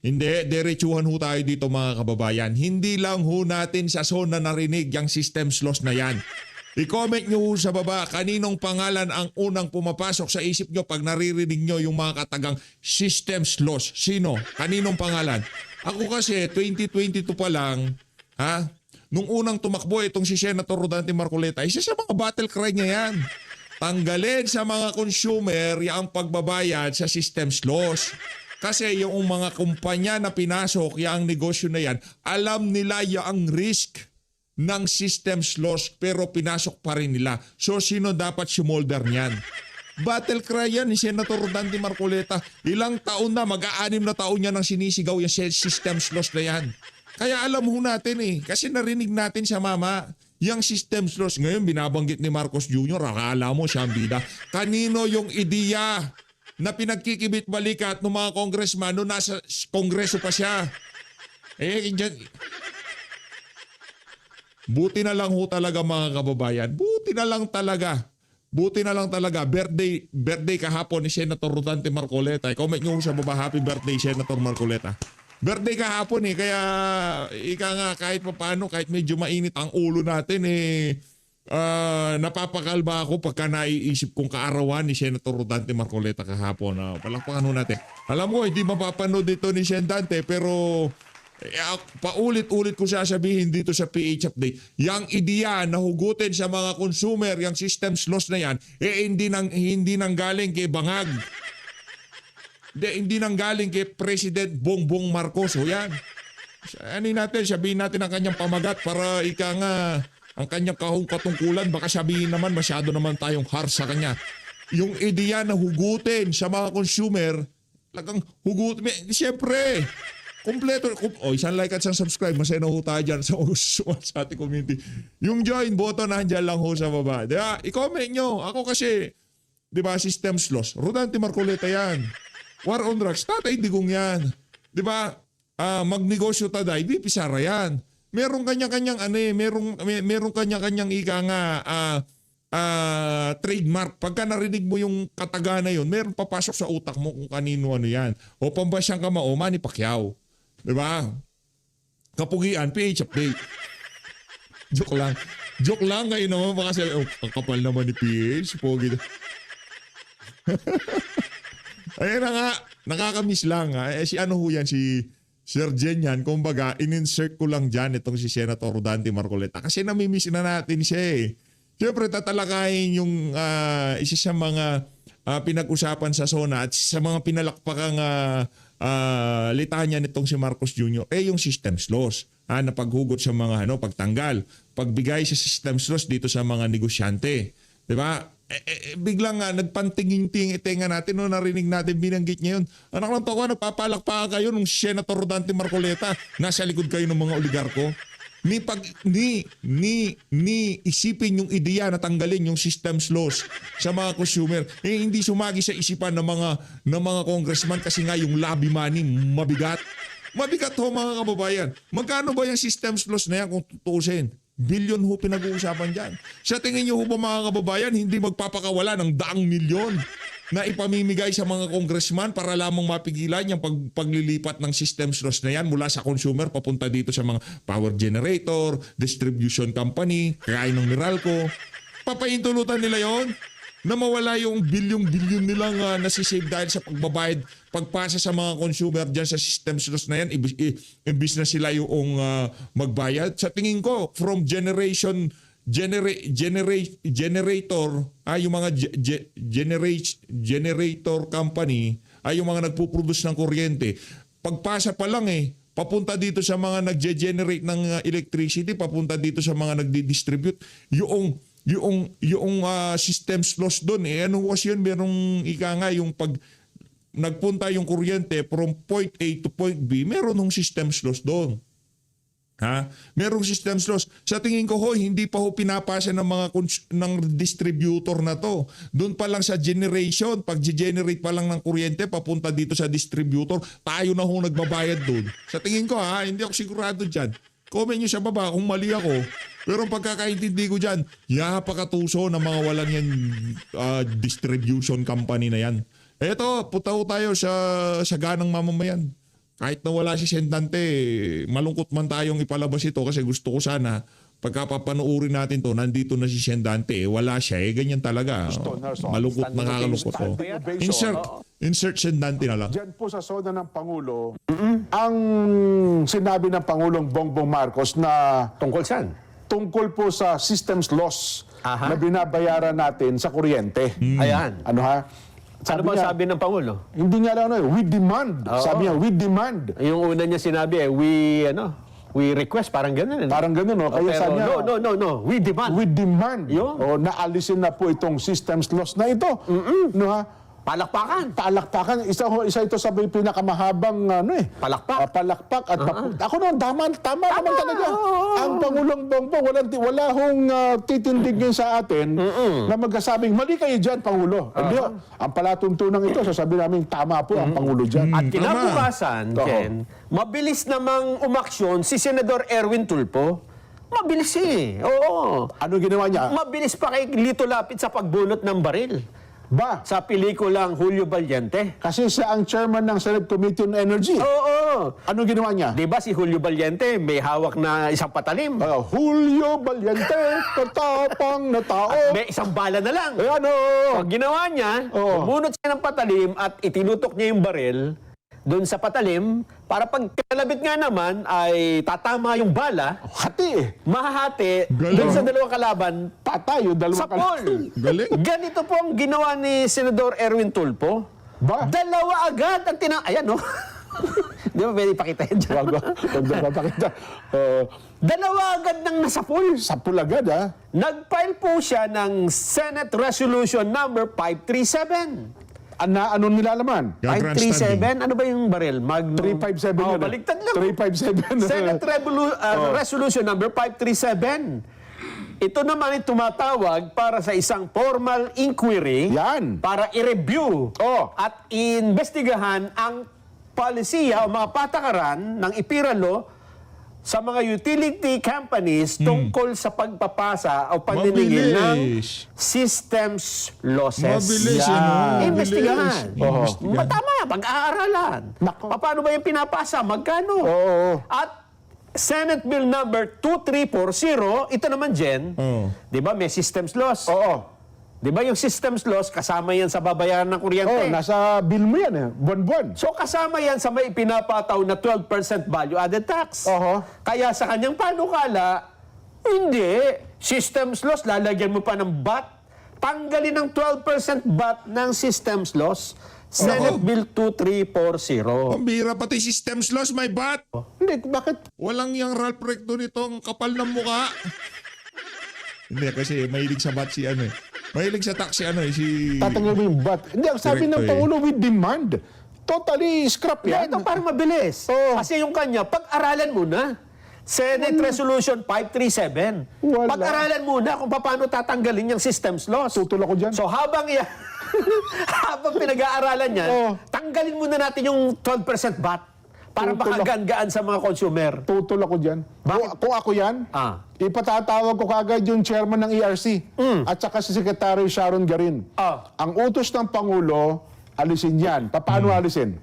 Hindi, diretsuhan ho tayo dito mga kababayan. Hindi lang ho natin sa zona narinig yung systems loss na yan. I-comment nyo ho sa baba kaninong pangalan ang unang pumapasok sa isip nyo pag naririnig nyo yung mga katagang systems loss. Sino? Kaninong pangalan? Ako kasi 2022 pa lang, ha? Nung unang tumakbo itong si Senator Rodante Marcoleta, isa sa mga battle cry niya yan. Tanggalin sa mga consumer yung pagbabayad sa systems loss. Kasi yung mga kumpanya na pinasok, yung negosyo na yan, alam nila yung risk ng systems loss pero pinasok pa rin nila. So sino dapat sumolder niyan? Battle cry yan ni Senator Rodante Marcoleta. Ilang taon na, mag-aanim na taon niya nang sinisigaw yung systems loss na yan. Kaya alam ho natin kasi narinig natin sa mama, yung systems loss ngayon binabanggit ni Marcos Jr., akala mo siya ang bida. Kanino yung ideya na pinagkikibit balikat ng mga congressman noong nasa kongreso pa siya? Buti na lang ho talaga mga kababayan. Buti na lang talaga. Birthday kahapon ni Senator Rodante Marcoleta. Comment nyo sa baba, happy birthday Senator Marcoleta. Birthday kahapon kaya ika nga kahit paano, kahit medyo mainit ang ulo natin napapakalma ako pagka naiisip kong kaarawan ni Senator Rodante Marcoleta kahapon. Palakpakan ho natin. Alam ko, hindi mapapanood dito ni Sen Dante pero paulit-ulit ko sasabihin dito sa PH Update, yung ideya na hugutin sa mga consumer, yung systems loss na yan, hindi nang galing kay Bangag. Hindi nang galing kay President Bongbong Marcos. O yan. Sabihin natin ang kanyang pamagat para ika nga ang kanyang katungkulan. Baka sabihin naman masyado naman tayong harsh sa kanya. Yung ideya na hugutin sa mga consumer, talagang hugutin. Siyempre, kompleto. Isang like at isang subscribe. Masaya na ho tayo dyan sa ating community. Yung join button, nandiyan lang ho sa baba. Diba? I-comment nyo. Ako kasi, diba, systems loss. Rodante Marcoleta yan. War on drugs. Tatay Digong yan. Diba? Magnegosyo taday. VP Sara yan. Merong kanya-kanyang merong kanya-kanyang ika nga trademark. Pagka narinig mo yung kataga na yun, meron papasok sa utak mo kung kanino yan. O pambasyang kamao, Manny Pacquiao. Diba? Kapugian, PH Update. Joke lang kayo naman. Baka sabi, ang kapal naman ni PH. Pogi. Ayun na nga, nakakamiss lang. Si ano ho yan, si Sir Jen yan. Kumbaga, in-insert ko lang dyan itong si Senator Rodante Marcoleta. Kasi namimiss na natin siya Siyempre, tatalakayin yung isa sa mga pinag-usapan sa SONA at sa mga pinalakpakang litanya nitong si Marcos Jr. Yung systems loss. Na paghugot sa mga pagtanggal. Pagbigay sa systems loss dito sa mga negosyante. Diba? Biglang nagpantingin-ting itenga natin narinig natin binanggit niya yun. Anak lang to nagpapalakpakan kayo nung Senator Rodante Marcoleta. Nasa likod kayo ng mga oligarko. Ni isipin yung ideya na tanggalin yung systems loss sa mga consumer. Hindi sumagi sa isipan ng mga congressman kasi nga yung lobby money mabigat. Mabigat ho mga kababayan. Magkano ba yung systems loss na yan kung tutuusin? Bilyon ho pinag-uusapan dyan. Sa tingin nyo ho ba mga kababayan, hindi magpapakawala ng daang milyon na ipamimigay sa mga congressman para lamang mapigilan yung paglilipat ng systems loss na yan mula sa consumer papunta dito sa mga power generator, distribution company, kaya ng Meralco. Papahintulutan nila yon na mawala yung bilyong-bilyon nilang nasisave dahil sa pagbabayad, pagpasa sa mga consumer dyan sa systems loss na yan, imbis na sila yung magbayad. Sa tingin ko, from generator, yung mga generator company, yung mga nagpuproduce ng kuryente, pagpasa pa lang papunta dito sa mga nagge-generate ng electricity, papunta dito sa mga nagdi-distribute, yung systems loss doon ano was yun, merong ika nga yung pag nagpunta yung kuryente from point A to point B, meron ng systems loss doon. Merong systems loss. Sa tingin ko hindi pa pinapasa ng mga ng distributor na to. Doon pa lang sa generation, pag generate pa lang ng kuryente papunta dito sa distributor, tayo na nagbabayad doon. Sa tingin ko hindi ako sigurado diyan. Comment nyo sa baba kung mali ako. Pero ang pagkakaintindi ko dyan, yapakatuso ng mga walang yan distribution company na yan. Eto, putaw tayo sa ganang mamamayan. kahit na wala si Sendante, malungkot man tayong ipalabas ito kasi gusto ko sana pagkapapanuurin natin to, nandito na si Sendante, wala siya, ganyan talaga. Malungkot, nakakalungkot. Insert Sendante na lang. Diyan po sa zona ng Pangulo, ang sinabi ng Pangulong Bongbong Marcos na Tungkol saan? tungkol po sa systems loss Aha. na binabayaran natin sa kuryente. Ayan. Ano ha? Ano ba sabi ng Pangulo? Hindi nga lang, we demand. Oo. Sabi niya, we demand. Yung una niya sinabi, we request, parang gano'n. Parang gano'n, no? Kaya Pero sabi niya, no, we demand. we demand. Yun. O, naalisin na po itong systems loss na ito. No ha? Palakpakan. Palakpakan. Isa ito sa may pinakamahabang Palakpak. palakpak at ako noon tama naman talaga. Ang Pangulong Bongbong wala hong titindigin sa atin na magkasabing mali kayo diyan, Pangulo. Hindi ho. Ang palatuntunan ito sasabihin namin tama po ang Pangulo diyan. At kinabukasan, Ken, mabilis namang umaksyon si Senador Erwin Tulfo. Mabilis eh. Oo. Ano ginawa niya? Mabilis pa kay Lito Lapid sa pagbunot ng baril. Ba? Sa pelikulang Julio Valiente. Kasi siya ang chairman ng Senate Committee on Energy. Oo. Ano ginawa niya? Di ba si Julio Valiente may hawak na isang patalim? Julio Valiente, katapang na tao. May isang bala na lang. Ano? Pag ginawa niya, Oo. bumunot siya ng patalim at itinutok niya yung baril doon sa patalim para pag kalabit nga naman ay tatama yung bala, Hati. mahahati Galing. doon sa dalawang kalaban Patay yung sa dalawa. poll. Galing. Ganito po ang ginawa ni Senador Erwin Tulfo. Ba? Dalawa agad ang Ayan, no? Di ba pwede ipakita yan dyan? Wag na papakita. Dalawa agad nang nasa poll. Sa pulagad, ha? Nag-file po siya ng Senate Resolution number 537. Ano nilalaman? Yung grandstand 537? Ano ba yung baril? Magnum? 357 Oh, yun. baligtad lang. 357. Senate Resolution number 537. Ito naman ay tumatawag para sa isang formal inquiry Yan. para i-review Oh. at iimbestigahan ang palisiya o mga patakaran ng IPIRA sa mga utility companies tungkol sa pagpapasa o paniningil ng Mabilis. systems losses. Mabilis, Yan. ano? Imbestigahan. Imbestigahan. Tama, pag-aaralan. Nako. Paano ba yung pinapasa? Magkano? Oo. At Senate Bill number 2340, ito naman, Jen, Oo. di ba may systems loss? Oo. Di ba yung systems loss, kasama yan sa babayaran ng kuryente? Nasa bill mo yan, eh. Buwan-buwan. So kasama yan sa may pinapataw na 12% value-added tax. Oho. Kaya sa kanyang panukala, hindi. Systems loss, lalagyan mo pa ng VAT. Tanggalin ng 12% VAT ng systems loss. Senate Bill 2340. Pambira, pati systems loss, may bat. Hindi, bakit? Walang yung Ralph Recto nito, ang kapal ng muka. Hindi, kasi mahilig sa bat si ano eh. Mahilig sa tax si ano eh, si... Tatanggal mo yung bat. Hindi, ang sabi ng Direkto, Pangulo, we demand. Totally scrap yan. Ito parang mabilis. Oo. Kasi yung kanya, pag-aralan muna. Senate Resolution 537. Wala. Pag-aralan muna kung paano tatanggalin yung systems loss. Tutol ako dyan. So habang habang pinag-aaralan yan, Oo. tanggalin muna natin yung 12% VAT para Tutol ako. makagaan sa mga consumer. Tutol ako dyan. Kung ako yan, ipatatawag ko kagad yung chairman ng ERC at saka si Secretary Sharon Garin. Ang utos ng Pangulo, alisin yan. Paano alisin?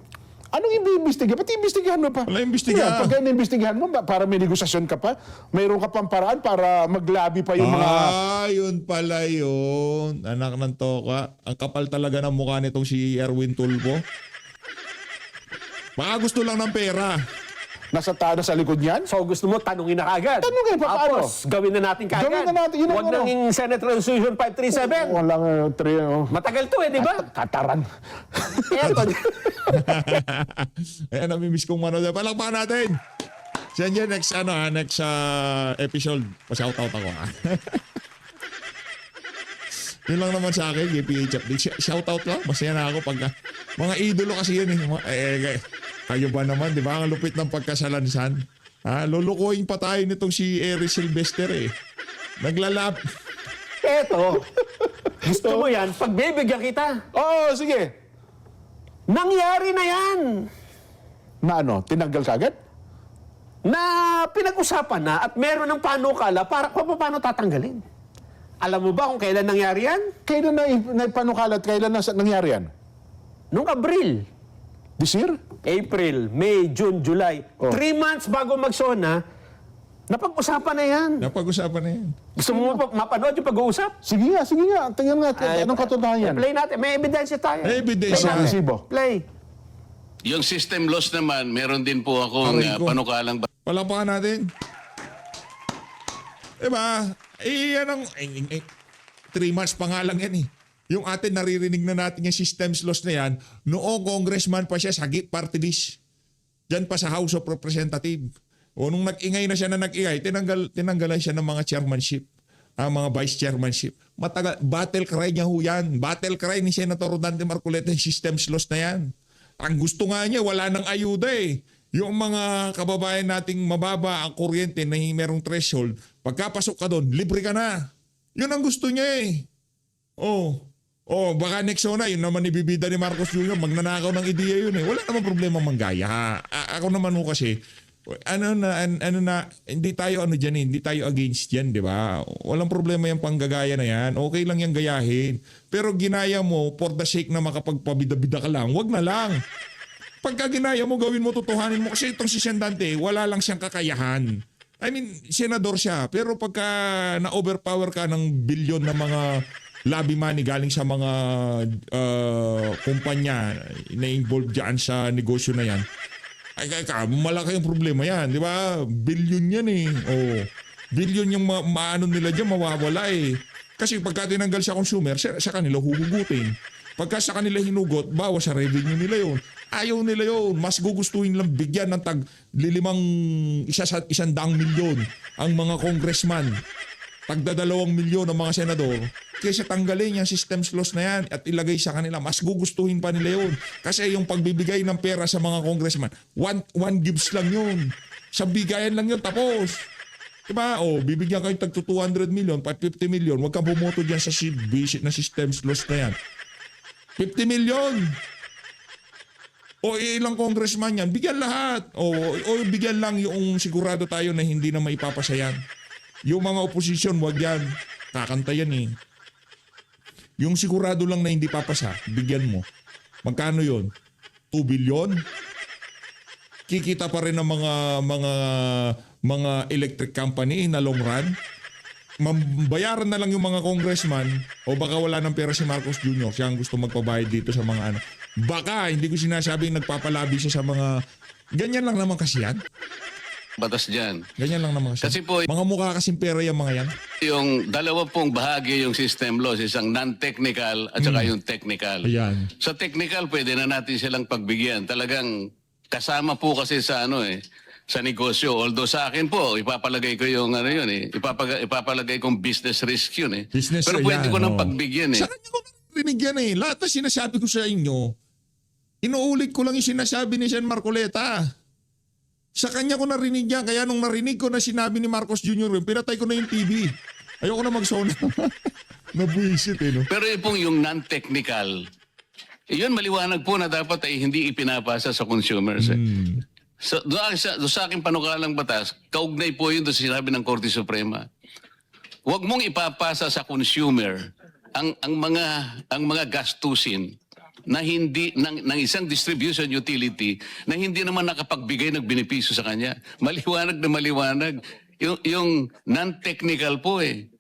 Anong i-imbestigahan? Ba't iimbestigahan mo pa? Wala imbestigahan. Pag iimbestigahan mo, para may negosasyon ka pa, mayroon ka pang paraan para maglabi pa yung mga... Yun pala yun. Anak ng toka. Ang kapal talaga ng mukha nitong si Erwin Tulfo. Baka gusto lang ng pera. Nasa sa likod niyan? So gusto mo, tanungin na kagad. Tanungin, paano? Tapos, gawin na natin kagad. Gawin na natin, yun ang Huwag ano. nang yung Senate Resolution 537. Walang Matagal to di ba? kataran. Eto. Ayan, namimiss kong manood. Palakpakan natin. Siyan yan, next episode. Pa-shoutout ako ha. Yun lang naman sa akin, GPH update. Shoutout lang. Masaya na ako pagka... Mga idolo kasi yun eh. Kayo ba naman, di ba? Ang lupit ng pagkasalansan. Lulukuhin pa tayo nitong si Eric Sylvester eh. Naglalap. Eto. Gusto mo yan, pagbibigyan kita. Oo, sige. Nangyari na yan. Na ano, tinanggal kagad? Na pinag-usapan na at meron ng panukala para kung paano tatanggalin. Alam mo ba kung kailan nangyari yan? Kailan na ipanukalat? Kailan na nangyari yan? Noong Abril. This year? April, May, June, July. Oh. 3 months bago mag-SONA, napag-usapan na yan. Napag-usapan na yan. Gusto mo mapanood yung pag-uusap? Sige nga. Tingnan natin. Anong katotohanan yan? Play natin. May ebidensya tayo. May ebidensya. Play natin. Resibo. Play. Yung system loss naman, meron din po akong Aray ko. panukalang Palakpakan natin. Diba? Yan ang... 3 months pa nga lang yan eh. Yung atin naririnig na natin yung systems loss na yan, noong congressman pa siya sa party list. Diyan pa sa House of Representatives. O nung nag-ingay na siya na nag-ingay, tinanggalan siya ng mga chairmanship, mga vice chairmanship. Matagal, battle cry niya ho yan. Battle cry ni Senator Rodante Marcoleta yung systems loss na yan. Ang gusto nga niya, wala nang ayuda eh. Yung mga kababayan nating mababa ang kuryente na merong threshold, pagkapasok ka doon, libre ka na. Yun ang gusto niya eh. Baka next na, yun naman ibibida ni Marcos Jr., magnanakaw ng ideya yun eh. Wala naman problema manggaya. Ako naman ho kasi, hindi tayo hindi tayo against yan, di ba? Walang problema yung panggagaya na yan. Okay lang yung gayahin. Pero ginaya mo for the sake na makapagpabida-bida ka lang, wag na lang. Pagka ginaya mo, gawin mo, tutuhanin mo. Kasi itong si Sendante, wala lang siyang kakayahan. I mean, senador siya. Pero pagka na-overpower ka ng bilyon na mga lobby money galing sa mga kumpanya na involved dyan sa negosyo na yan, malaki yung problema yan. Di ba? Bilyon yan eh. Bilyon yung maano nila dyan, mawawala eh. Kasi pagka tinanggal sa consumer, sa kanila huhugutin. Pagka sa kanila hinugot, bawas sa revenue nila yun. Ayaw nila yun. Mas gugustuhin lang bigyan ng tag 100 milyon ang mga congressman. Tagda 2 milyon ang mga senador. Kaysa tanggalin yung systems loss na yan at ilagay sa kanila, mas gugustuhin pa nila yun. Kasi yung pagbibigay ng pera sa mga congressman, one gives lang yun. Sa bigayan lang yun, tapos. Diba? Bibigyan kayo tag 200 million, 50 million. Huwag ka bumoto dyan sa visit na systems loss na yan. 50 million. Ilang congressman yan, bigyan lahat. Bigyan lang yung sigurado tayo na hindi na maipapasa yan. Yung mga oposisyon, wag yan. Kakanta yan eh. Yung sigurado lang na hindi papasa, bigyan mo. Magkano yon? 2 billion? Kikita pa rin ng mga electric company na long run. Bayaran na lang yung mga congressman o baka wala ng pera si Marcos Jr. Siya ang gusto magpabayad dito sa mga ano. Baka, hindi ko sinasabing nagpapalabi siya sa mga... Ganyan lang naman kasi yan. batas dyan. Ganyan lang naman kasi. Kasi po, Mga mukha kasing pera yung mga yan. yung dalawa pong bahagi yung system laws, isang non-technical at saka yung technical. Ayan. Sa technical, pwede na natin silang pagbigyan. Talagang kasama po kasi sa sa negosyo. Although sa akin po, ipapalagay ko yung ipapalagay kong business risk yun eh. Business, Pero pwede ayan, ko nang oh. pagbigyan eh. Sa kanya ko narinig yan eh. Lahat na sinasabi ko sa inyo, inuulit ko lang yung sinasabi ni Sen. Marcoleta. Sa kanya ko narinig yan. Kaya nung narinig ko na sinabi ni Marcos Jr., pinatay ko na yung TV. Ayoko na mag-sona. Nabuisit eh, no? Pero yung non-technical, yun maliwanag po na dapat ay hindi ipinapasa sa consumers. Eh. So, doon sa aking panukalang batas, kaugnay po yun doon sa sinabi ng Korte Suprema. Huwag mong ipapasa sa consumer ang mga gastusin na hindi ng isang distribution utility na hindi naman nakapagbigay ng benepisyo sa kanya. Maliwanag na maliwanag. Yung non-technical po eh.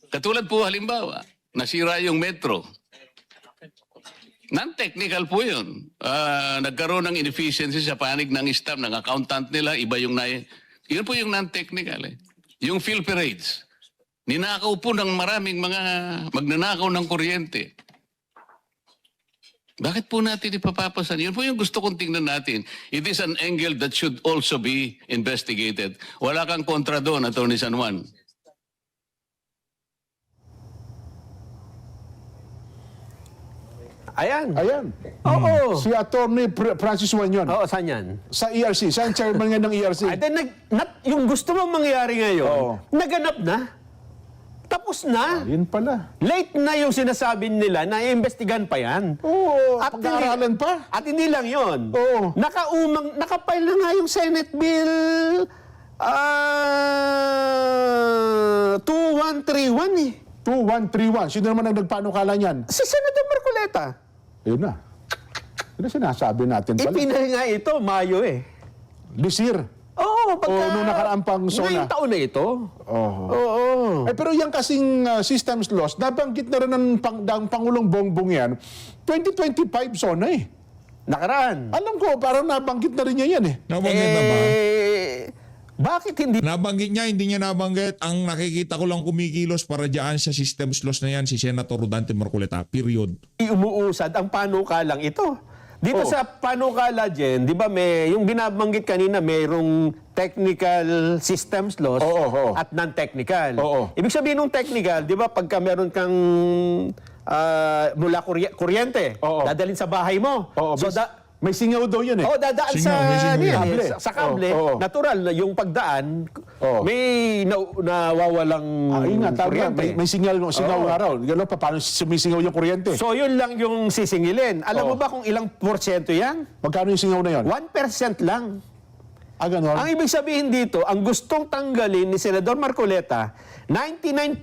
Katulad po halimbawa, nasira yung metro. Non-technical po yun. Nagkaroon ng inefficiency sa panig ng staff, ng accountant nila, iba yung yun po yung non-technical eh. Yung filthy rates. Ninakaw po ng maraming mga magnanakaw ng kuryente. Bakit po natin ipapapasan? Yun po yung gusto kong tingnan natin. It is an angle that should also be investigated. Wala kang kontra doon, Atty. San Juan. Ayan. Ayan. Oo. Si Attorney Francis Juan yun. Oo, saan yan? Sa ERC. Siya ang chairman nga ng ERC. Ay, then, yung gusto mong mangyari ngayon, Oo. naganap na. Tapos na. Yun pala. Late na yung sinasabi nila na iimbestigahan pa yan. Oo, At pag-aaralan pa. At hindi lang yon. Oo. Nakapile na nga yung Senate Bill 2131 eh. 2131. Sino naman ang nagpanukala niyan? Si Senator Marcoleta. Ayun na. Ano sinasabi natin pala? Ipinal nga ito, Mayo eh. This year. Oo, pagka... nung nakaraang pang SONA. Ngayong taon na ito. Oo. Pero yung kasing systems loss, nabanggit na rin ng Pangulong Bongbong yan, 2025 SONA eh. Nakaraan. Alam ko, parang nabanggit na rin niya yan eh. Nabanggit na ba? Bakit hindi Nabanggit niya, hindi niya nabanggit. Ang nakikita ko lang kumikilos para dyan sa systems loss na yan, si Senator Rodante Marcoleta. Period. umuusad ang panukalang ito? Dito Oh. sa panukala, Jen, di ba may, yung binabanggit kanina, mayroong technical systems loss Oo. at non-technical. Oo. Ibig sabihin ng technical, di ba pagka meron kang mula kuryente, Oo. dadalhin sa bahay mo. Oo, So, may singaw daw yun eh. dadaan Singaw, may singaw yan. Kable. sa kable, Oo. natural na yung pagdaan, Oo. may nawawalang Ayun nga, tama. kuryente. May singaw Oo. nga raw. Gano'n pa, paano sumisingaw yung kuryente? So yun lang yung sisingilin. Alam mo ba kung ilang porsyento yan? Magkano yung singaw na yun? 1% lang. Gano'n? Ang ibig sabihin dito, ang gustong tanggalin ni Senador Marcoleta, 99%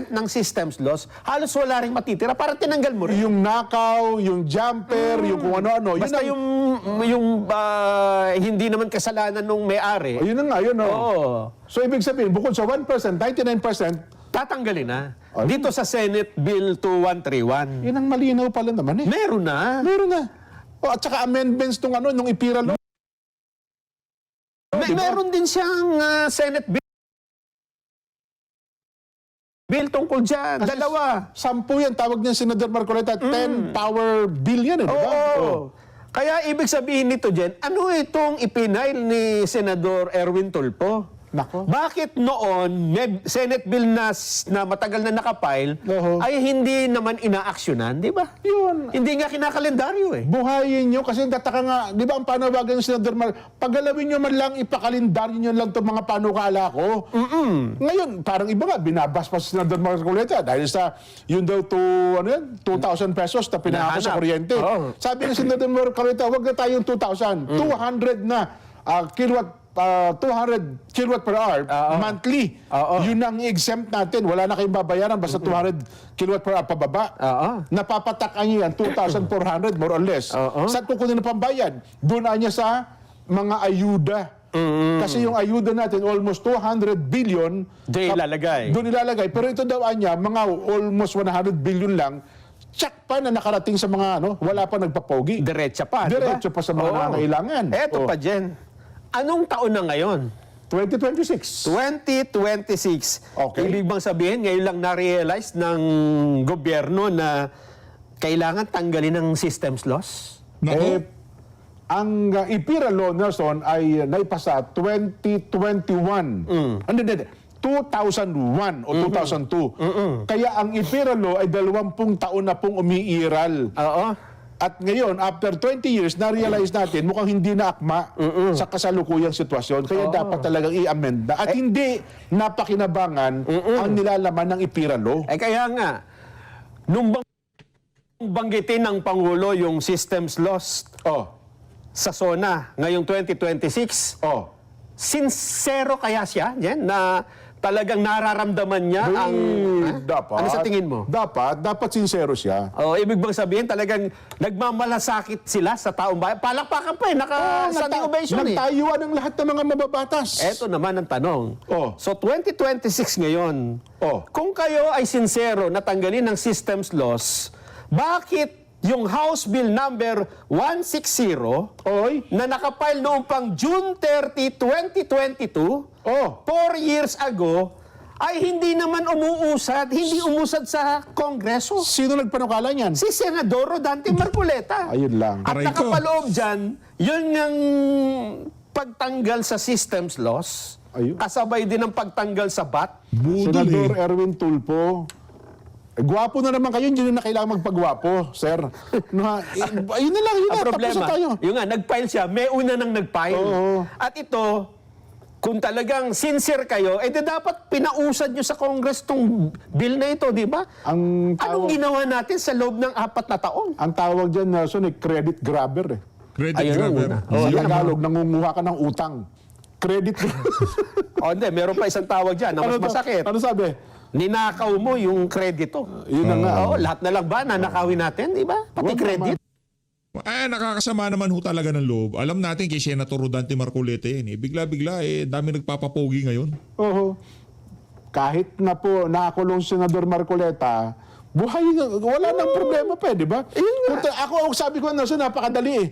ng systems loss, halos wala rin matitira. Parang tinanggal mo rin. Yung nakaw, yung jumper, yung kung ano-ano. Basta yung hindi naman kasalanan nung may-ari. Yun na nga, yun. Oo. So, ibig sabihin, bukod sa 1%, 99%, Tatanggalin na. Dito sa Senate Bill 2131. yun ang malinaw pala naman eh. Meron na. Meron na. At saka amendments nung IPIRA law. Meron din siyang Senate Bill tungkol dyan. Dalawa. 10 yan, tawag niya Senador Marcoleta, 10 power bill yan eh, di ba? Oo. Kaya ibig sabihin nito, Jen, ano itong ipinail ni Senador Erwin Tulfo? Nako. Bakit noon, may Senate bill na matagal na nakapile, Oo. ay hindi naman inaaksyonan, di ba? Yun. Hindi nga kinakalendaryo eh. Buhayin nyo kasi tataka nga, di ba ang panawagan ng Senador paggalawin nyo man lang, ipakalendaryo nyo lang itong mga panukala ko. Ngayon, parang iba nga, binabaspas si Senador Marcoleta dahil sa yun daw 2,000 pesos na pinahako sa Nahanap. kuryente. Oo. Sabi ng Senador Marcoleta, wag na tayong 2,000, 200 na kilowatt 200 kilowatt per hour monthly. Oo. Yun ang exempt natin. Wala na kayong babayaran basta 200 kilowatt per hour pababa. Oo. Napapatakan niyo yan, 2,400 more or less. Oo. Saan kukunin ng pambayad? Doon niya sa mga ayuda. Kasi yung ayuda natin, almost 200 billion. Doon ilalagay. Doon ilalagay. Pero ito daw niya, mga almost 100 billion lang, tsak pa na nakarating sa mga, wala pa nagpapogi. Diretsa pa, di ba? Diretso pa sa mga Oo. nangangailangan. Eto Oh. pa, Jen. Anong taon na ngayon? 2026. 2026. Okay. Ibig bang sabihin, ngayon lang na-realize ng gobyerno na kailangan tanggalin ng systems loss? Nako. Ang IPIRA law, Nelson, ay naipasa 2021. Hindi. 2001 o 2002. Kaya ang IPIRA law ay 20 taon na pong umiiral. Oo. At ngayon, after 20 years, na-realize natin mukhang hindi na akma sa kasalukuyang sitwasyon. Kaya dapat talagang i-amend na. At hindi napakinabangan ang nilalaman ng IPIRA law. Kaya nga, nung banggitin ng Pangulo yung systems loss Oh, sa SONA ngayong 2026, oh. sincero kaya siya, Jen, na talagang nararamdaman niya ang... Dapat. Ano sa tingin mo? Dapat sincero siya. Ibig bang sabihin talagang nagmamalasakit sila sa taong bayan? Palakpakan pa naka-standing ovation Nagtayuan ang lahat ng mga mababatas. Eto naman ang tanong. Oh. So 2026 ngayon, Oh. kung kayo ay sincero na tanggalin ng systems loss, bakit yung House Bill number 160 Oy. na nakapile noong pang June 30, 2022, Oh. 4 years ago, ay hindi naman hindi umusad sa Kongreso. Sino nagpanukala niyan? Si Senador Rodante Marcoleta. Ayun lang. At Aray ko. nakapaloob dyan, yun ang pagtanggal sa systems loss, Ayun. kasabay din ang pagtanggal sa BAT. Budol Senador eh. Erwin Tulfo. Gwapo na naman kayo, hindi na kailangan magpagwapo, sir. Ayun na lang, yun Ang na, problema, tapos na tayo. yung nga, nag-file siya, may una nang nag-file. Oo. At ito, kung talagang sincere kayo, di dapat pinausad nyo sa Congress tong bill na ito, di ba? Ang Anong tawag, ginawa natin sa loob ng 4 na taon? ang tawag dyan, Nelson, credit grabber. Credit Ayun, grabber. una. Sa Tagalog, nangunguha ka ng utang. Credit Hindi, meron pa isang tawag dyan na mas masakit. Ano sabi? Ninakaw mo yung kredito. Yun na nga. Oo, lahat na lang ba nanakawin natin, di ba? Pati Wag credit. Nakakasama naman ho talaga ng loob. Alam natin kay Senator Rodante Marcoleta yan. Bigla-bigla, dami nagpapapogi ngayon. Oo. Kahit na po nakakulong si Senador Marcoleta, buhay, wala nang problema pa, di ba? Ako, sabi ko na, napakadali eh.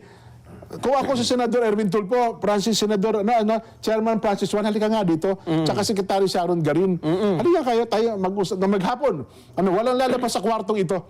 Kung ako si Senador Erwin Tulfo, Chairman Francis Juan, halika nga dito, tsaka Secretary Sharon Garin. Halika kayo, tayo mag-usap na maghapon. Walang lalabas sa kwartong ito.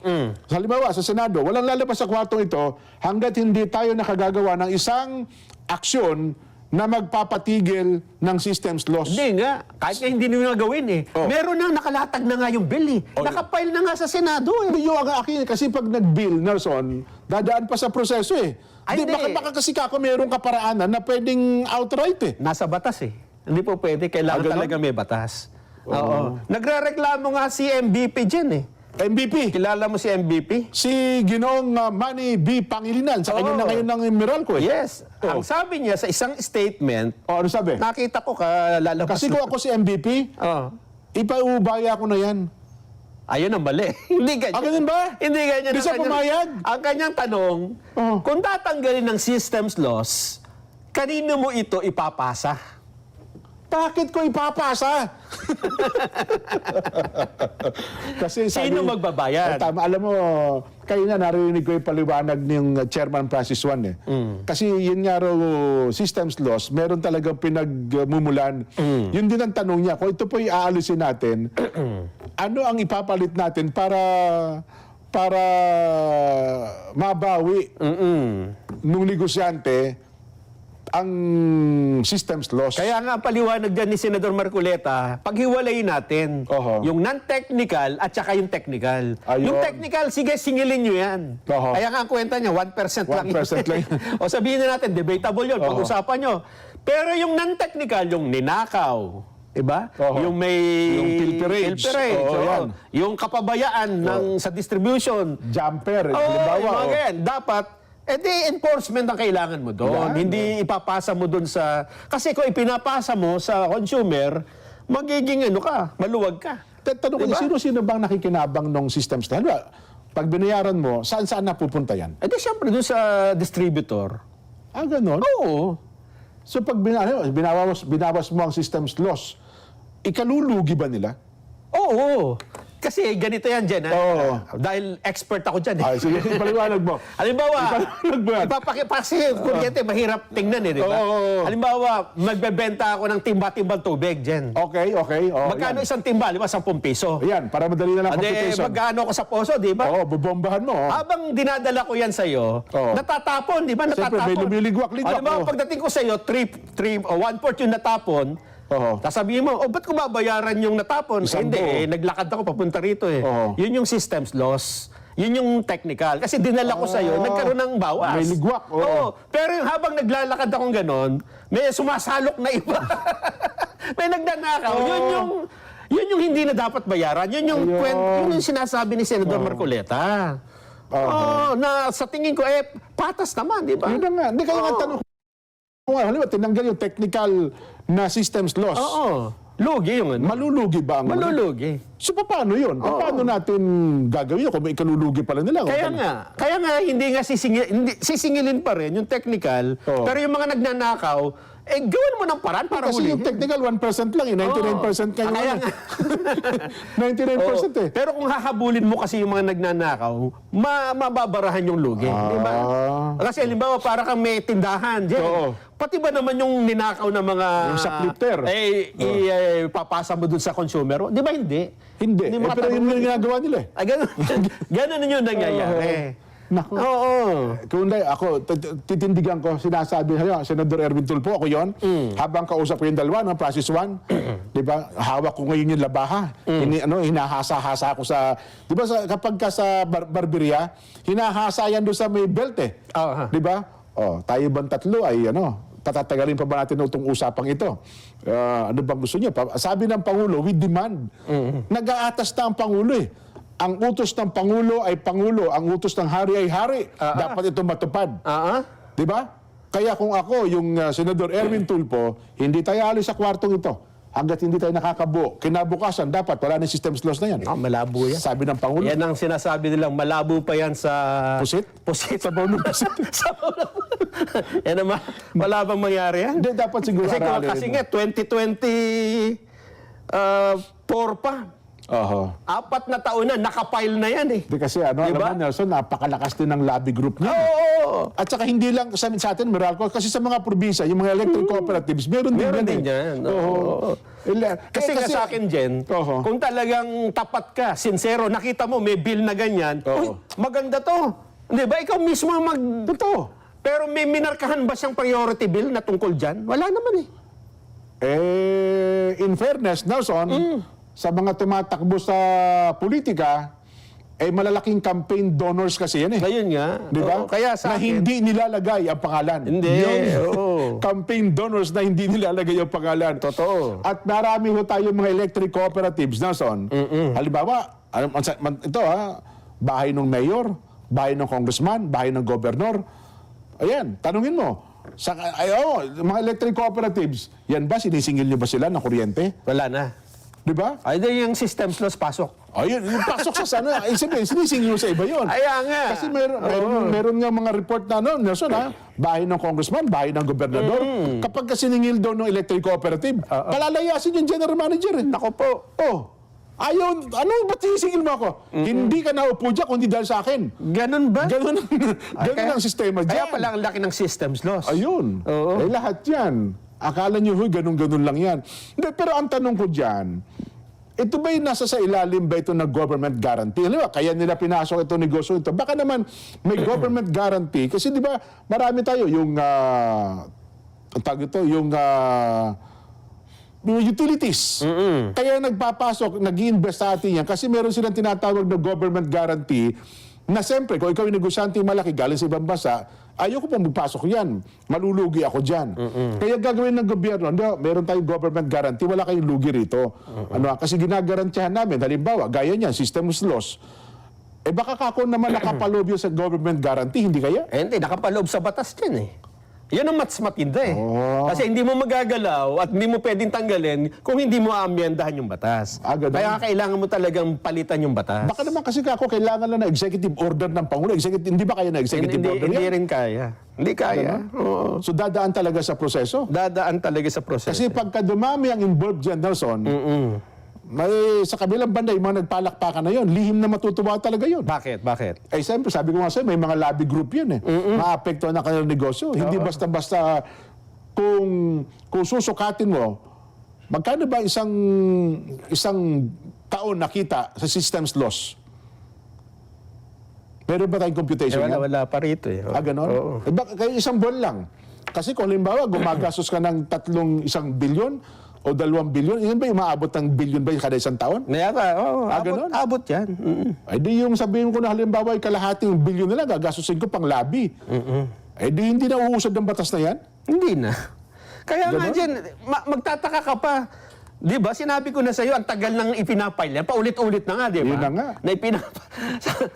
Halimbawa, sa Senado, walang lalabas sa kwartong ito hanggat hindi tayo nakagagawa ng isang aksyon na magpapatigil ng systems loss. Hindi nga. Kahit nga hindi nyo gawin eh. Meron nang nakalatag na nga yung bill eh. Nakapile na nga sa Senado eh. Yung ang akin, kasi pag nag-bill, Nelson, dadaan pa sa proseso eh. Ay, Di, hindi. baka kasi kako mayroong kaparaanan na pwedeng outright eh. Nasa batas eh. Hindi po pwede. Kailangan Ganun? talaga may batas. Oo. Nagre-reklamo nga si MVP dyan eh. MVP, Kilala mo si MVP? si Ginoong Manny B. Pangilinan, sa kanya na ngayon ng Meralco eh. Yes. Ang sabi niya sa isang statement, Ano sabi? nakita ko lalabas. Kasi kung ako si MVP, Oh. ipaubaya ko na yan. Ayun ang mali. Hindi ganyan. Ganun ba? Hindi ganyan. Di siya pumayag? Ang kanyang tanong, Oh. kung tatanggalin ng systems loss, kanino mo ito ipapasa? Bakit ko ipapasa? Kasi Sino magbabayad? Tama, alam mo, kayo na narinig ko yung paliwanag ng Chairman Francis Juan eh. Kasi yun nga raw, systems loss, meron talagang pinagmumulan. Yun din ang tanong niya, kung ito po iaalisin natin, ano ang ipapalit natin para mabawi nung negosyante ang systems loss. Kaya nga paliwanag dyan ni Senador Marcoleta, paghiwalayin natin Oho. yung non-technical at saka yung technical. Ayun. Yung technical, sige, singilin nyo yan. Oho. Kaya nga ang kwenta niya, 1% lang. 1% lang. O sabihin na natin, debatable yun, pag-usapan nyo. Pero yung non-technical, yung ninakaw, diba? Oho. Yung may Yung pilferage. Oo, oo. yan. Yung kapabayaan sa distribution. Jumper, Oo, halimbawa. yung mga ganyan. Dapat, enforcement ang kailangan mo doon. Yan. Hindi ipapasa mo doon sa... Kasi kung ipinapasa mo sa consumer, magiging maluwag ka. Tanong ko, Diba? sino-sino bang nakikinabang ng systems na? Pag binayaran mo, saan napupunta yan? Siyempre doon sa distributor. Ganon? Oo. So pag binawas mo ang systems loss, ikalulugi ba nila? Oo. Kasi ganito yan, Jen. Oo. Dahil expert ako dyan. Ay, sige, paliwanag mo. Halimbawa, Ipaliwanag mo yan. kasi kuryente, mahirap tingnan di ba? Oo. Halimbawa, magbebenta ako ng timba-timbang tubig, Jen. Okay. Magkano isang timba? 10 piso. Yan, para madali na lang computation. Magkano ako sa poso, di ba? Oo, bubombahan mo. Habang dinadala ko yan sa'yo, Oo. natatapon, di ba? Siyempre, may lumiligwak-ligwak, Halimbawa, oo. pagdating ko sa'yo, 1/4 yung natapon, Oo. tapos sabihin mo, ba't ko babayaran yung natapon? Isang Hindi, buo. naglakad ako papunta rito eh. Oo. Yun yung systems loss. Yun yung technical. Kasi dinala ko sa'yo, nagkaroon ng bawas. May ligwak, oo. Pero yung habang naglalakad akong ganon, may sumasalok na iba. May nagnanakaw. Oo. Yun yung hindi na dapat bayaran. Yun yung, Ayun. yun yung sinasabi ni Senador Marcoleta. Na sa tingin ko, patas naman, di ba? Yun na nga. Hindi kayo nga tanong kung halimbawa, tinanggal yung technical na systems loss. Oo. Lugi yung Malulugi ba ang Malulugi. So paano yun? Paano natin gagawin yun kung may ikalulugi pala nila? Kaya nga, hindi nga sisingilin pa rin yung technical, Oo. pero yung mga nagnanakaw, gawin mo ng paraan para Kasi yung hulihin. technical 1% lang, 99% kayo. Kaya nga. 99% eh. Pero kung hahabulin mo kasi yung mga nagnanakaw, mababarahan yung lugi. Di ba? Kasi halimbawa, para kang may tindahan, Jen. Oo. Pati ba naman yung ninakaw na mga... Yung shoplifter. Papasa mo dun sa consumer? Di ba hindi? Hindi. Pero makatanong yun yung ginagawa nila eh. Ay, ganun. Ganun yung nangyayari. Naku. Oo. Kung hindi, ako, titindigan ko, sinasabi, Senador Erwin Tulfo, ako yon. Habang kausap ko yung dalawa, Francis Juan, di ba, hawak ko ngayon yung labaha. Hinahasa-hasa ko sa, di ba, kapag ka sa barberia, hinahasa yan doon sa may belt eh. Di ba? Tayo bang tatlo ay, tatatagalin pa ba natin itong usapang ito? Ano bang gusto niya? Sabi ng Pangulo, we demand. Nag-aatas na ang Pangulo eh. Ang utos ng Pangulo ay Pangulo, ang utos ng Hari ay Hari. Dapat ito matupad. Di ba? Kaya kung ako, yung Senador Erwin Tulfo, hindi tayo alis sa kwartong ito hanggat hindi tayo nakakabuo, kinabukasan, dapat wala na systems loss na yan. Malabo yan. Sabi ng Pangulo. Yan ang sinasabi nilang malabo pa yan sa... Pusit? Pusit. Sa baon ng pusit. Sa baon ng- Yan naman, wala bang mangyari yan? Hindi, dapat siguro aralin Kasi mo. nga, 2024 pa. Oho. 4 na taon na, nakapile na yan eh. Di kasi ano, Diba? alam mo, Nelson, napakalakas din ng lobby group niya. Oo. At saka hindi lang sa atin, Meralco, kasi sa mga probinsya, yung mga electric cooperatives, meron din Meron yan. din yan. Oo. Kasi nga sa akin, Jen, Oho. kung talagang tapat ka, sincero, nakita mo may bill na ganyan, Oo. uy, maganda to. Di ba? Ikaw mismo ang Totoo. Pero may minarkahan ba siyang priority bill na tungkol dyan? Wala naman eh. In fairness, Nelson, sa mga tumatakbo sa politika, malalaking campaign donors kasi yan eh. Ngayon nga. Di ba? Oo, kaya sa na akin, hindi nilalagay ang pangalan. Hindi, oo. Campaign donors na hindi nilalagay ang pangalan. Totoo. At marami ho tayo mga electric cooperatives, Nelson. Halimbawa, ito bahay ng mayor, bahay ng congressman, bahay ng gobernador. Ayan, tanungin mo. Mga electric cooperatives, yan ba, sinisingil nyo ba sila ng kuryente? Wala na. Di ba? Ay, di yung systems loss pasok. Ayun, yung pasok sa sana. Sabihin, sinisingil nyo sa iba yun. Kaya nga. Kasi meron nga mga report na, Nelson, bahay ng congressman, bahay ng gobernador. Kapag siningil daw ng electric cooperative, palalayasin yung general manager. Nako po. Ayaw, ba't sinisingil mo ako? Hindi ka naupo dyan, kundi dahil sa akin. Ganun ba? Ganun ang sistema dyan. Kaya pala ang laki ng systems loss. Ayun. Oo. Lahat yan. Akala nyo, ganun-ganun lang yan. Hindi, pero ang tanong ko dyan, ito ba'y nasa sa ilalim ba ito ng government guarantee? Alam mo, kaya nila pinasok ito negosyo ito. Baka naman may government guarantee. Kasi di ba, marami tayo yung, ang tawag ito, yung utilities. Kaya nagpapasok, nag-i-invest sa atin yan kasi meron silang tinatawag na government guarantee na siyempre, kung ikaw yung negosyante malaki galing sa ibang bansa, ayoko pong magpasok yan. Malulugi ako dyan. Kaya gagawin ng gobyerno, meron tayong government guarantee, wala kayong lugi rito. Kasi ginagarantihan namin, halimbawa, gaya niyan, systems loss. Baka kako naman nakapaloob yun sa government guarantee, hindi kaya? Hindi, nakapaloob sa batas yan eh. Yan ang mas matinda eh. Kasi hindi mo magagalaw at hindi mo pwedeng tanggalin kung hindi mo aamyendahan yung batas. Ganun. Kaya kailangan mo talagang palitan yung batas. Baka naman kasi kako kailangan lang na executive order ng Pangulo. Hindi ba kaya na executive order Hindi yan? rin kaya. Hindi kaya. Oo. So dadaan talaga sa proseso? Dadaan talaga sa proseso. Kasi pagka dumami ang involved dyan, Nelson, may sa kabilang banda, yung mga nagpalakpakan na yon, lihim na matutuwa talaga yon. Bakit? Bakit? Siyempre, sabi ko nga sa'yo, may mga lobby group yun eh. Maapekto na kanilang negosyo. Hindi basta-basta kung susukatin mo, magkano ba isang taon nakita sa systems loss? Meron ba tayong computation yan? Wala pa rito eh. Ganon? Oo. Kaya isang buwan lang. Kasi kung halimbawa, gumagastos ka ng 1 bilyon o 2 bilyon, yun ba yung maabot ng bilyon ba kada isang taon? Nayata, ganon? abot yan. Ay di yung sabihin ko na halimbawa ay kalahating bilyon na lang, gagastusin ko pang labi. Ay di hindi na uusad ng batas na yan? Hindi na. Kaya nga Ganon? dyan, magtataka ka pa. Di ba? Sinabi ko na sa iyo, ang tagal nang ipinapile yan. Paulit-ulit na nga, di ba? Yun na nga. Na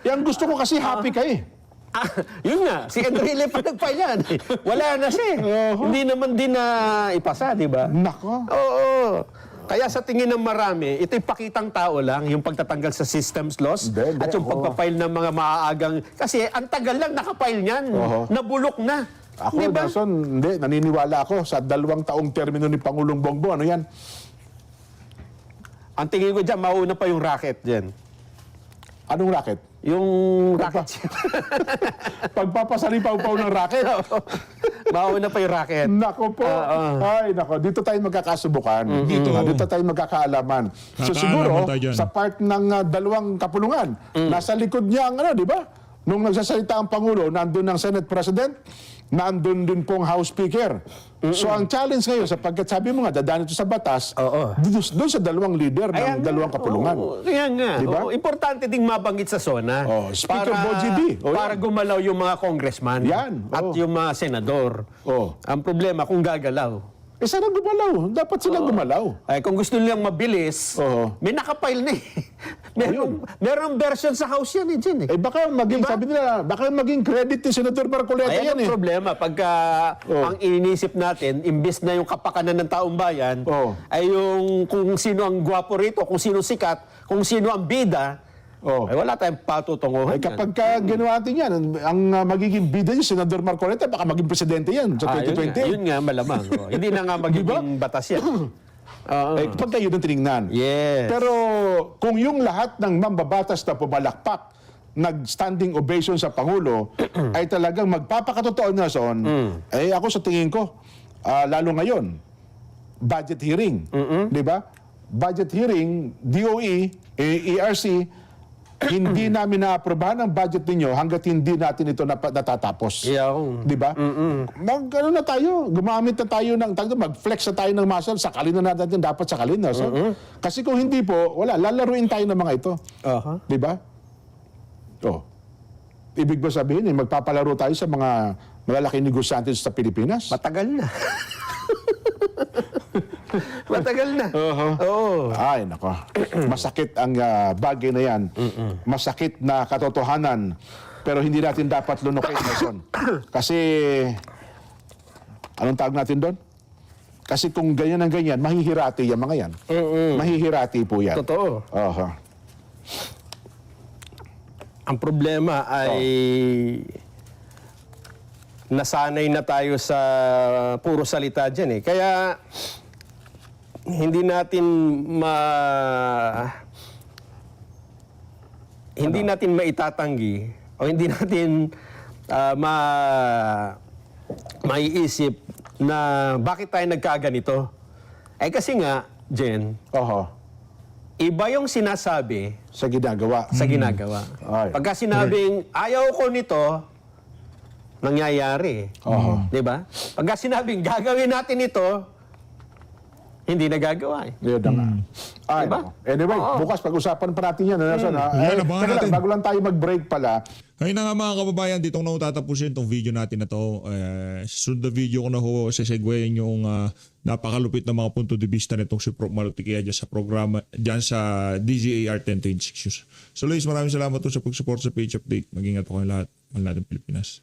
Yan gusto ko kasi happy ka eh. Yun nga, si Enrile pa nag-file yan. Wala na siya eh. Hindi naman din na ipasa, di ba? Nako. Oo. Kaya sa tingin ng marami, ito'y pakitang tao lang, yung pagtatanggal sa systems loss Hindi, at yung pagpapile ng mga maaagang... Kasi ang tagal lang nakapile niyan. Nabulok na. Ako, Di ba? Nelson, hindi, naniniwala ako sa 2 taong termino ni Pangulong Bongbong. Ano yan? Ang tingin ko dyan, mauna pa yung racket dyan. Anong racket? Yung racket. Pagpapasalipaw-paw ng racket. Mauna pa yung racket. Nako po. Ay, nako. Dito tayo magkakasubukan. Dito tayo magkakaalaman. So Kakaalaman siguro, tayo dyan. sa part ng 2 kapulungan, nasa likod niya ang di ba? Nung nagsasalita ang Pangulo, nandun ang Senate President, nandun din pong House Speaker. So ang challenge ngayon, sapagkat sabi mo nga, dadaan ito sa batas, doon sa 2 leader ng 2 kapulungan. Kaya nga. Diba? Importante ding mabanggit sa SONA. Speaker Boji D. Para gumalaw yung mga congressman. Yan. At yung mga senador. Ang problema, kung gagalaw. Sana gumalaw. Dapat sila gumalaw. Ay, kung gusto nilang mabilis, may nakapile na eh. Merong version sa House yan, Jen. Eh baka maging, sabi nila, baka maging credit ni Senator Marcoleta Ayan yan ang eh. problema. Pagka ang iniisip natin, imbes na yung kapakanan ng taong bayan, Oh. ay yung kung sino ang gwapo rito, kung sino sikat, kung sino ang bida, Oh. ay wala tayong patutunguhan. Eh kapag ginawa natin yan, ang magiging bida niya, Senator Marcoleta, baka maging presidente yan sa 2020. Yun nga, malamang. Hindi na nga magiging batas yan. Eh, kapag kayo nang tinignan. Yes. Pero kung yung lahat ng mambabatas na pumalakpak, nag-standing ovation sa Pangulo, ay talagang magpapakatotoo na son, eh ako sa tingin ko, lalo ngayon, budget hearing. Di ba? Budget hearing, DOE, ERC, hindi namin na-aprobahan ang budget ninyo hanggat hindi natin ito natatapos. Yeah. Di ba? Ano na tayo, gumamit na tayo ng, mag-flex na tayo ng muscle, sakalin na natin dapat sakalin na. So, kasi kung hindi po, wala, lalaruin tayo ng mga ito. Di ba? Oh. Ibig ba sabihin, magpapalaro tayo sa mga malalaking negosyante sa Pilipinas? Matagal na. Matagal na. Oo. Ay, nako. Masakit ang bagay na yan. Masakit na katotohanan. Pero hindi natin dapat lunukin, Nelson. Kasi, anong tawag natin doon? Kasi kung ganyan ang ganyan, mahihirati yung mga yan. Mahihirati po yan. Totoo. Oho. Ang problema ay nasanay na tayo sa puro salita dyan eh. Kaya hindi natin maitatanggi o hindi natin maiisip na bakit tayo nagkaganito. Eh kasi nga, Jen, Oho. iba yung sinasabi Sa ginagawa. sa ginagawa. Ay. Pagka sinabing, ayaw ko nito, nangyayari. Di ba? Pagka sinabing, gagawin natin ito, hindi nagagawa eh. Yun na nga. Ay, Diba? nako. Anyway, bukas pag-usapan pa natin yan. Nelson, ha? Yan, abangan teka lang, natin. bago lang tayo mag-break pala. Ngayon na nga mga kababayan, ditong na tatapusin itong video natin na to. Sunod na video ko na ho, sasegwayin yung napakalupit na mga punto de vista nitong si Prof. Malutiquea dyan sa programa, dyan sa DZAR 1026 News. So Luis, maraming salamat po sa pag-support sa Page Update. Mag-ingat po kayong lahat. Mahal natin Pilipinas.